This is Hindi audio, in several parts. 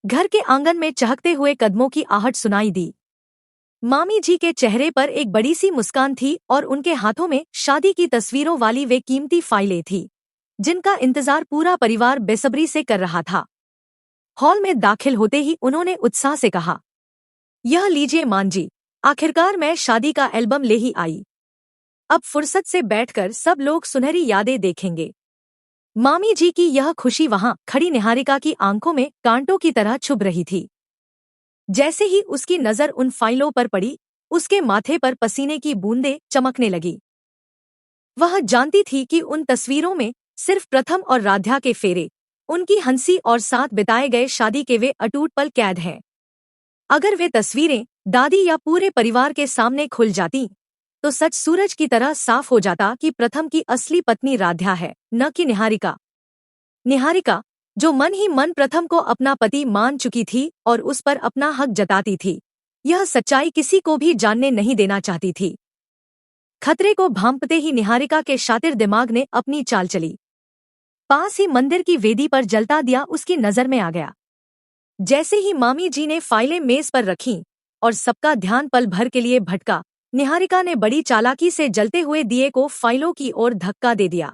घर के आंगन में चहकते हुए कदमों की आहट सुनाई दी। मामी जी के चेहरे पर एक बड़ी सी मुस्कान थी और उनके हाथों में शादी की तस्वीरों वाली वे कीमती फाइलें थी जिनका इंतजार पूरा परिवार बेसब्री से कर रहा था। हॉल में दाखिल होते ही उन्होंने उत्साह से कहा, यह लीजिए मान जी, आखिरकार मैं शादी का एल्बम ले ही आई। अब फुर्सत से बैठकर सब लोग सुनहरी यादें देखेंगे। मामी जी की यह खुशी वहां खड़ी निहारिका की आंखों में कांटों की तरह चुभ रही थी। जैसे ही उसकी नजर उन फाइलों पर पड़ी, उसके माथे पर पसीने की बूंदें चमकने लगी। वह जानती थी कि उन तस्वीरों में सिर्फ प्रथम और राध्या के फेरे, उनकी हंसी और साथ बिताए गए शादी के वे अटूट पल कैद हैं। अगर वे तस्वीरें दादी या पूरे परिवार के सामने खुल जाती तो सच सूरज की तरह साफ हो जाता कि प्रथम की असली पत्नी राध्या है, न कि निहारिका। निहारिका, जो मन ही मन प्रथम को अपना पति मान चुकी थी और उस पर अपना हक जताती थी, यह सच्चाई किसी को भी जानने नहीं देना चाहती थी। खतरे को भांपते ही निहारिका के शातिर दिमाग ने अपनी चाल चली। पास ही मंदिर की वेदी पर जलता दिया उसकी नजर में आ गया। जैसे ही मामी जी ने फाइलें मेज पर रखीं और सबका ध्यान पल भर के लिए भटका, निहारिका ने बड़ी चालाकी से जलते हुए दिए को फाइलों की ओर धक्का दे दिया।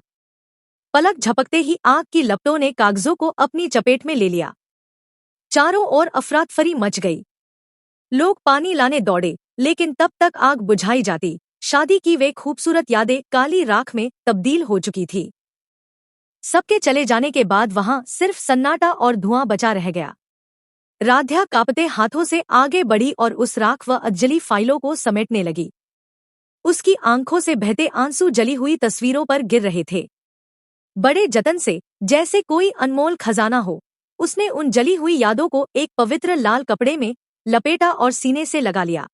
पलक झपकते ही आग की लपटों ने कागजों को अपनी चपेट में ले लिया। चारों ओर अफरातफरी मच गई। लोग पानी लाने दौड़े, लेकिन तब तक आग बुझाई जाती, शादी की वे खूबसूरत यादें काली राख में तब्दील हो चुकी थी। सबके चले जाने के बाद वहां सिर्फ सन्नाटा और धुआं बचा रह गया। राध्या कांपते हाथों से आगे बढ़ी और उस राख व अधजली फाइलों को समेटने लगी। उसकी आंखों से बहते आंसू जली हुई तस्वीरों पर गिर रहे थे। बड़े जतन से, जैसे कोई अनमोल खजाना हो, उसने उन जली हुई यादों को एक पवित्र लाल कपड़े में लपेटा और सीने से लगा लिया।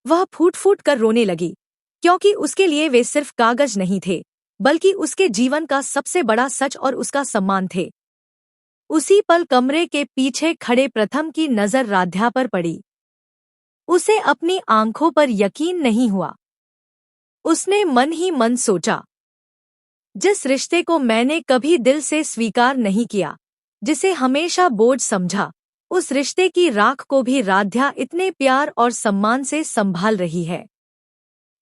वह फूट फूट कर रोने लगी, क्योंकि उसके लिए वे सिर्फ कागज नहीं थे, बल्कि उसके जीवन का सबसे बड़ा सच और उसका सम्मान थे। उसी पल कमरे के पीछे खड़े प्रथम की नजर राध्या पर पड़ी। उसे अपनी आंखों पर यकीन नहीं हुआ। उसने मन ही मन सोचा, जिस रिश्ते को मैंने कभी दिल से स्वीकार नहीं किया, जिसे हमेशा बोझ समझा, उस रिश्ते की राख को भी राध्या इतने प्यार और सम्मान से संभाल रही है।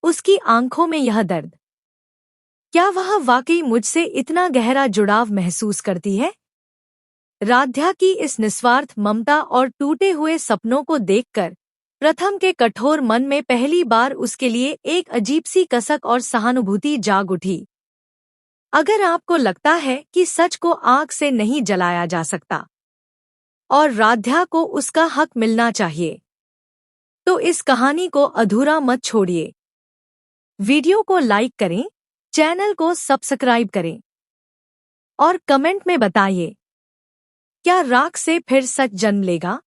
उसकी आंखों में यह दर्द, क्या वह वाकई मुझसे इतना गहरा जुड़ाव महसूस करती है? राध्या की इस निस्वार्थ ममता और टूटे हुए सपनों को देखकर प्रथम के कठोर मन में पहली बार उसके लिए एक अजीब सी कसक और सहानुभूति जाग उठी। अगर आपको लगता है कि सच को आग से नहीं जलाया जा सकता और राध्या को उसका हक मिलना चाहिए, तो इस कहानी को अधूरा मत छोड़िए। वीडियो को लाइक करें, चैनल को सब्सक्राइब करें और कमेंट में बताइए, क्या राख से फिर सच जन्म लेगा?